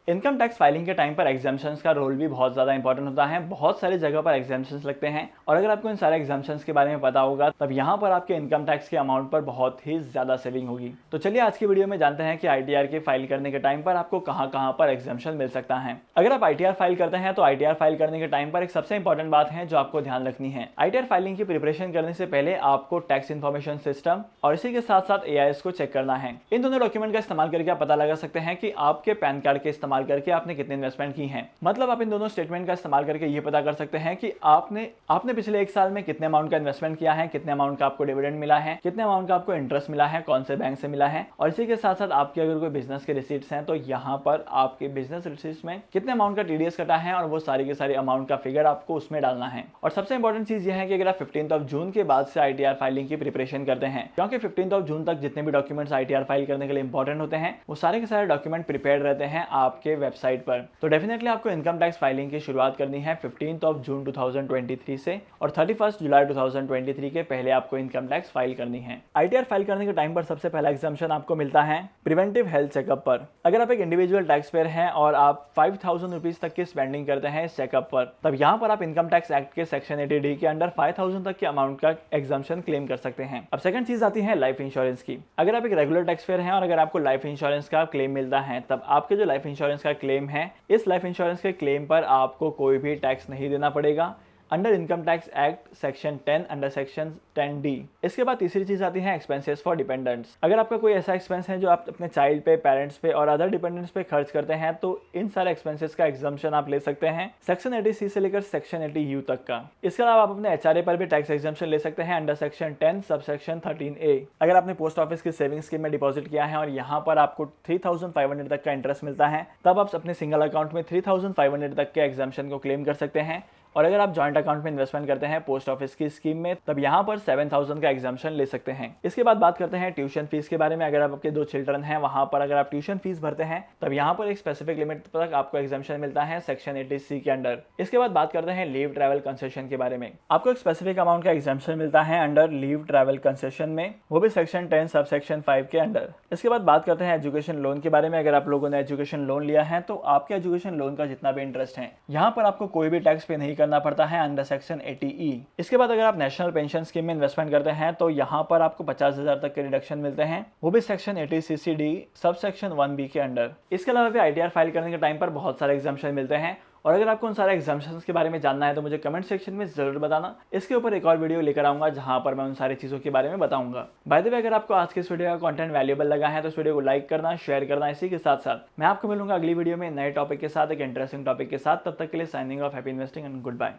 Income tax filing के time पर exemptions का रोल भी बहुत ज्यादा इंपॉर्टेंट होता है। बहुत सारी जगह पर एग्जाम्पशंस लगते हैं और अगर आपको इन सारे एग्जाम्पशंस के बारे में पता होगा तब यहाँ पर आपके इनकम टैक्स के अमाउंट पर बहुत ही ज्यादा सेविंग होगी। तो चलिए आज की वीडियो में जानते हैं कि आईटीआर की फाइल करने के टाइम पर आपको कहां पर एग्जाम्पशन मिल सकता है। अगर आप आईटीआर फाइल करते हैं तो आईटीआर फाइल करने के टाइम पर एक सबसे इंपॉर्टेंट बात है जो आपको ध्यान रखनी है। आईटीआर फाइलिंग की प्रिपरेशन करने से पहले आपको टैक्स इन्फॉर्मेशन सिस्टम और इसी के साथ साथ एआईएस को चेक करना है। इन दोनों डॉक्यूमेंट का इस्तेमाल करके आप पता लगा सकते हैं कि आपके पैन कार्ड के इस्तेमाल करके आपने कितने इन्वेस्टमेंट की है। मतलब आप इन दोनों स्टेटमेंट का इस्तेमाल करके ये पता कर सकते हैं कि आपने पिछले एक साल में कितने अमाउंट का इन्वेस्टमेंट किया है, कितने अमाउंट का आपको डिविडेंड मिला है, कितने अमाउंट का आपको इंटरेस्ट मिला है, कौन से बैंक से मिला है। और इसी के साथ साथ आपके अगर कोई बिजनेस के रिसीट्स हैं तो यहाँ पर आपके बिजनेस रिसीट्स में कितने अमाउंट का टीडीएस कटा है और वो सारी के सारी अमाउंट का फिगर आपको उसमें डालना है। और सबसे इंपॉर्टेंट चीज यह है कि अगर आप 15 जून के बाद से आईटीआर फाइलिंग की प्रिपरेशन करते हैं, क्योंकि 15 जून तक जितने भी डॉक्यूमेंट्स आईटीआर फाइल करने के लिए इंपॉर्टेंट होते हैं वो सारे के सारे डॉक्यूमेंट प्रिपेयर्ड रहते हैं आपके वेबसाइट पर। तो डेफिनेटली आपको इनकम टैक्स फाइलिंग की शुरुआत करनी है 15 जून 2023 से और 31 जुलाई 2023 के पहले आपको इनकम टैक्स फाइल करनी है। आईटीआर फाइल करने के टाइम पर सबसे पहला एग्जाम्पशन आपको मिलता है प्रिवेंटिव हेल्थ चेकअप पर। अगर आप एक इंडिविजुअल टैक्स पेयर हैं और आप 5000 रुपीज तक की स्पेंडिंग करते हैं इस चेकअप पर, तब यहाँ पर आप इनकम टैक्स एक्ट के सेक्शन 80D के अंडर 5000 तक के अमाउंट का एग्जाम्पशन क्लेम कर सकते हैं। अब सेकंड चीज आती है लाइफ इंश्योरेंस की। अगर आप एक रेगुलर टैक्स पेयर हैं और अगर आपको लाइफ इंश्योरेंस का क्लेम मिलता है तब आपके जो लाइफ इंश्योरेंस का क्लेम है, इस लाइफ इंश्योरेंस के क्लेम पर आपको कोई भी टैक्स नहीं देना पड़ेगा under income tax act section 10 under section 10D। इसके बाद तीसरी चीज आती है एक्सपेंसेस फॉर डिपेंडेंट्स। अगर आपका कोई ऐसा एक्सपेंस है जो आप अपने चाइल्ड पे, पेरेंट्स पे और अदर डिपेंडेंट्स पे खर्च करते हैं तो इन सारे एक्सपेंसेस का एग्जाम्पशन आप ले सकते हैं सेक्शन 80C से लेकर सेक्शन 80U तक का। इसके अलावा आप अपने एचआरए पर भी टैक्स एग्जाम्पशन ले सकते हैं under section 10 sub section 13A। अगर आपने पोस्ट ऑफिस की सेविंग स्कीम में डिपॉजिट किया है और यहाँ पर आपको 3500 तक का इंटरेस्ट मिलता है तब आप अपने सिंगल अकाउंट में 3500 तक के एग्जाम्पशन को क्लेम कर सकते हैं। और अगर आप जॉइंट अकाउंट में इन्वेस्टमेंट करते हैं पोस्ट ऑफिस की स्कीम में तब यहाँ पर 7000 का एग्जाम्पशन ले सकते हैं। इसके बाद बात करते हैं ट्यूशन फीस के बारे में। अगर आपके 2 चिल्ड्रन हैं वहां पर अगर आप ट्यूशन फीस भरते हैं तब यहाँ पर एक स्पेसिफिक लिमिट तक आपको एग्जाम्पशन मिलता है सेक्शन 80C के अंडर। इसके बाद बात करते हैं लीव ट्रैवल कंसेशन के बारे में। आपको एक स्पेसिफिक अमाउंट का एग्जाम्पशन मिलता है अंडर लीव ट्रैवल कंसेशन में, वो भी सेक्शन 10 सब सेक्शन 5 के अंडर। इसके बाद बात करते हैं एजुकेशन लोन के बारे में। अगर आप लोगों ने एजुकेशन लोन लिया है तो आपके एजुकेशन लोन का जितना भी इंटरेस्ट है यहाँ पर आपको कोई भी टैक्स पे नहीं करना पड़ता है अंडर सेक्शन 80E। इसके बाद अगर आप नेशनल पेंशन स्कीम में इन्वेस्टमेंट करते हैं तो यहाँ पर आपको 50,000 तक के रिडक्शन मिलते हैं, वो भी section 80CCD sub section 1B के अंडर। इसके अलावा भी आईटीआर फाइल करने के टाइम पर बहुत सारे एग्जाम्पशन मिलते हैं और अगर आपको उन सारे एग्जाम्पशंस के बारे में जानना है तो मुझे कमेंट सेक्शन में जरूर बताना। इसके ऊपर एक और वीडियो लेकर आऊंगा जहां पर मैं उन सारी चीजों के बारे में बताऊंगा। बाय द वे, अगर आपको आज के इस वीडियो का कंटेंट वैल्यूएबल लगा है तो इस वीडियो को लाइक करना, शेयर करना। इसी के साथ साथ मैं आपको मिलूंगा अगली वीडियो में नए टॉपिक के साथ, एक इंटरेस्टिंग टॉपिक के साथ। तब तक के लिए signing off, happy investing and good bye.